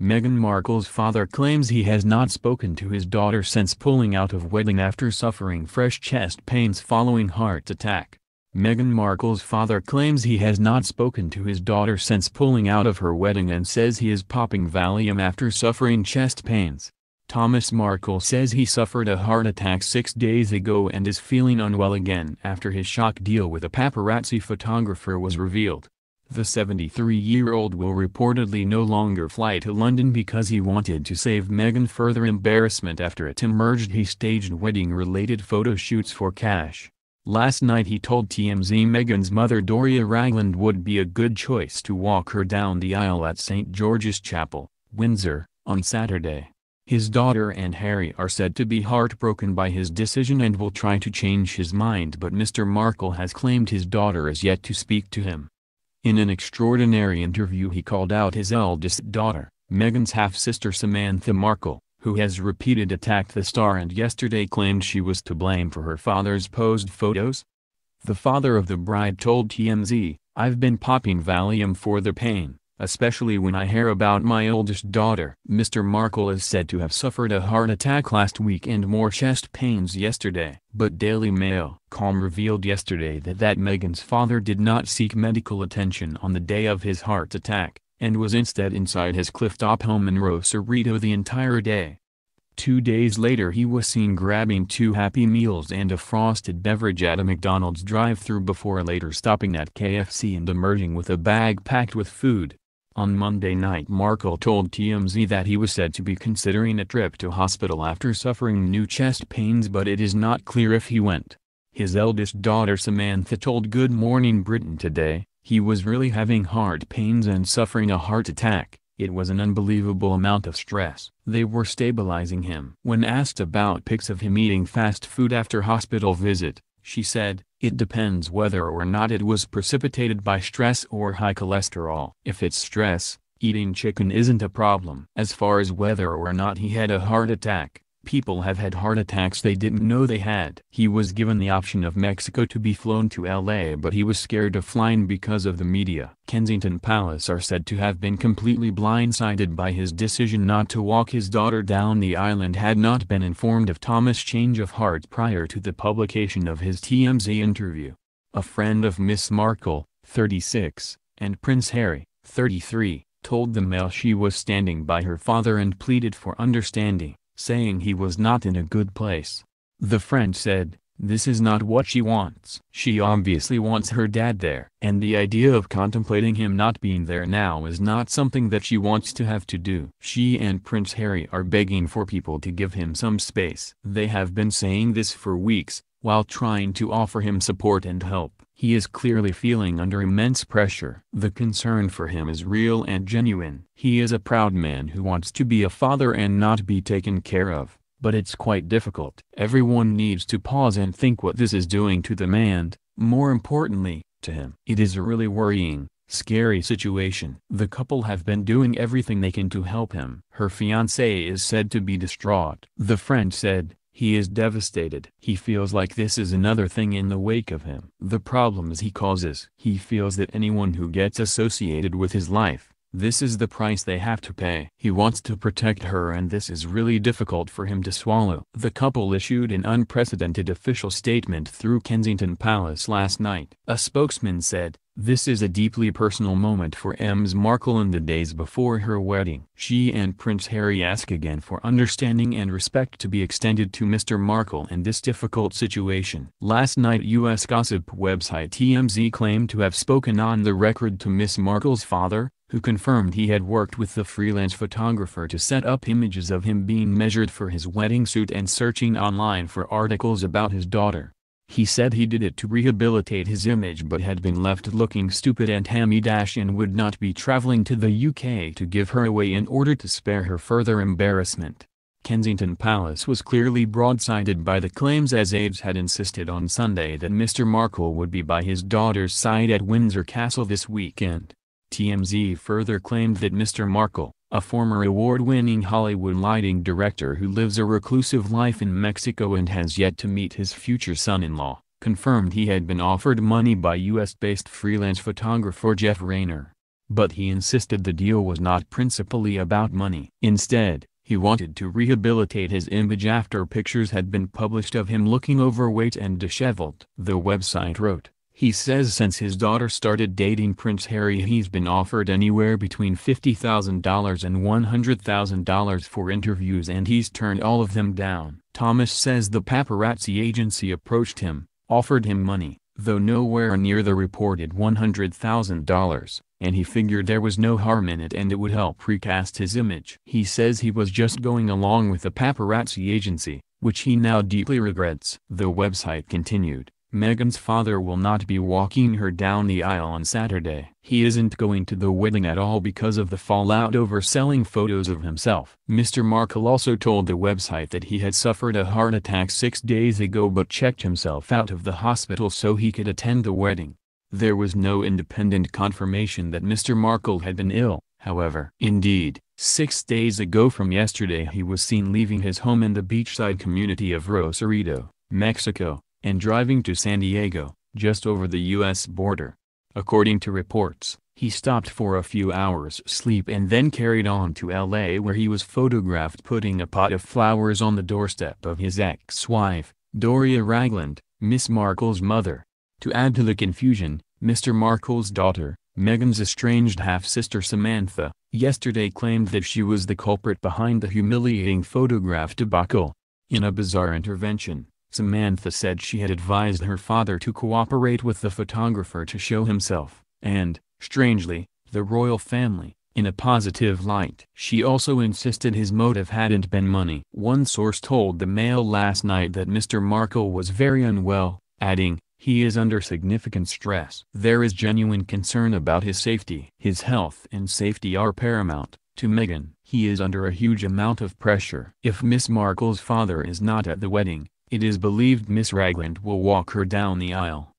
Meghan Markle's father claims he has not spoken to his daughter since pulling out of wedding after suffering fresh chest pains following heart attack. Meghan Markle's father claims he has not spoken to his daughter since pulling out of her wedding and says he is popping Valium after suffering chest pains. Thomas Markle says he suffered a heart attack 6 days ago and is feeling unwell again after his shock deal with a paparazzi photographer was revealed. The 73-year-old will reportedly no longer fly to London because he wanted to save Meghan further embarrassment after it emerged he staged wedding-related photo shoots for cash. Last night he told TMZ Meghan's mother Doria Ragland would be a good choice to walk her down the aisle at St. George's Chapel, Windsor, on Saturday. His daughter and Harry are said to be heartbroken by his decision and will try to change his mind, but Mr. Markle has claimed his daughter is yet to speak to him. In an extraordinary interview he called out his eldest daughter, Meghan's half-sister Samantha Markle, who has repeatedly attacked the star and yesterday claimed she was to blame for her father's posed photos. The father of the bride told TMZ, "I've been popping Valium for the pain, especially when I hear about my oldest daughter." Mr. Markle is said to have suffered a heart attack last week and more chest pains yesterday. But Daily Mail.com revealed yesterday that Meghan's father did not seek medical attention on the day of his heart attack, and was instead inside his cliff-top home in Rosarito the entire day. 2 days later he was seen grabbing 2 Happy Meals and a frosted beverage at a McDonald's drive-thru before later stopping at KFC and emerging with a bag packed with food. On Monday night Markle told TMZ that he was said to be considering a trip to hospital after suffering new chest pains, but it is not clear if he went. His eldest daughter Samantha told Good Morning Britain today, "He was really having heart pains and suffering a heart attack. It was an unbelievable amount of stress. They were stabilizing him." When asked about pics of him eating fast food after hospital visit, she said, "It depends whether or not it was precipitated by stress or high cholesterol. If it's stress, eating chicken isn't a problem. As far as whether or not he had a heart attack, people have had heart attacks they didn't know they had." He was given the option of Mexico to be flown to LA, but he was scared of flying because of the media. Kensington Palace are said to have been completely blindsided by his decision not to walk his daughter down the aisle and had not been informed of Thomas' change of heart prior to the publication of his TMZ interview. A friend of Miss Markle, 36, and Prince Harry, 33, told the Mail she was standing by her father and pleaded for understanding, saying he was not in a good place. The friend said, "This is not what she wants. She obviously wants her dad there. And the idea of contemplating him not being there now is not something that she wants to have to do." She and Prince Harry are begging for people to give him some space. They have been saying this for weeks, while trying to offer him support and help. He is clearly feeling under immense pressure. The concern for him is real and genuine. He is a proud man who wants to be a father and not be taken care of, but it's quite difficult. Everyone needs to pause and think what this is doing to them and, more importantly, to him. It is a really worrying, scary situation. The couple have been doing everything they can to help him. Her fiancé is said to be distraught. The friend said, "He is devastated. He feels like this is another thing in the wake of him. The problems he causes. He feels that anyone who gets associated with his life, this is the price they have to pay. He wants to protect her and this is really difficult for him to swallow." The couple issued an unprecedented official statement through Kensington Palace last night. A spokesman said, "This is a deeply personal moment for Ms. Markle in the days before her wedding." She and Prince Harry ask again for understanding and respect to be extended to Mr. Markle in this difficult situation. Last night U.S. gossip website TMZ claimed to have spoken on the record to Miss Markle's father, who confirmed he had worked with the freelance photographer to set up images of him being measured for his wedding suit and searching online for articles about his daughter. He said he did it to rehabilitate his image but had been left looking stupid and hammy-dash and would not be traveling to the UK to give her away in order to spare her further embarrassment. Kensington Palace was clearly broadsided by the claims as aides had insisted on Sunday that Mr. Markle would be by his daughter's side at Windsor Castle this weekend. TMZ further claimed that Mr. Markle, a former award-winning Hollywood lighting director who lives a reclusive life in Mexico and has yet to meet his future son-in-law, confirmed he had been offered money by US-based freelance photographer Jeff Rayner. but he insisted the deal was not principally about money. Instead, he wanted to rehabilitate his image after pictures had been published of him looking overweight and disheveled. The website wrote, "He says since his daughter started dating Prince Harry he's been offered anywhere between $50,000 and $100,000 for interviews and he's turned all of them down." Thomas says the paparazzi agency approached him, offered him money, though nowhere near the reported $100,000, and he figured there was no harm in it and it would help recast his image. He says he was just going along with the paparazzi agency, which he now deeply regrets. The website continued, "Meghan's father will not be walking her down the aisle on Saturday. He isn't going to the wedding at all because of the fallout over selling photos of himself." Mr. Markle also told the website that he had suffered a heart attack 6 days ago but checked himself out of the hospital so he could attend the wedding. There was no independent confirmation that Mr. Markle had been ill, however. Indeed, 6 days ago from yesterday he was seen leaving his home in the beachside community of Rosarito, Mexico, and driving to San Diego, just over the U.S. border. According to reports, he stopped for a few hours' sleep and then carried on to L.A. where he was photographed putting a pot of flowers on the doorstep of his ex-wife, Doria Ragland, Miss Markle's mother. To add to the confusion, Mr. Markle's daughter, Meghan's estranged half-sister Samantha, yesterday claimed that she was the culprit behind the humiliating photograph debacle. In a bizarre intervention, Samantha said she had advised her father to cooperate with the photographer to show himself, and, strangely, the royal family, in a positive light. She also insisted his motive hadn't been money. One source told the Mail last night that Mr. Markle was very unwell, adding, "He is under significant stress. There is genuine concern about his safety. His health and safety are paramount to Meghan. He is under a huge amount of pressure." If Miss Markle's father is not at the wedding, it is believed Miss Ragland will walk her down the aisle.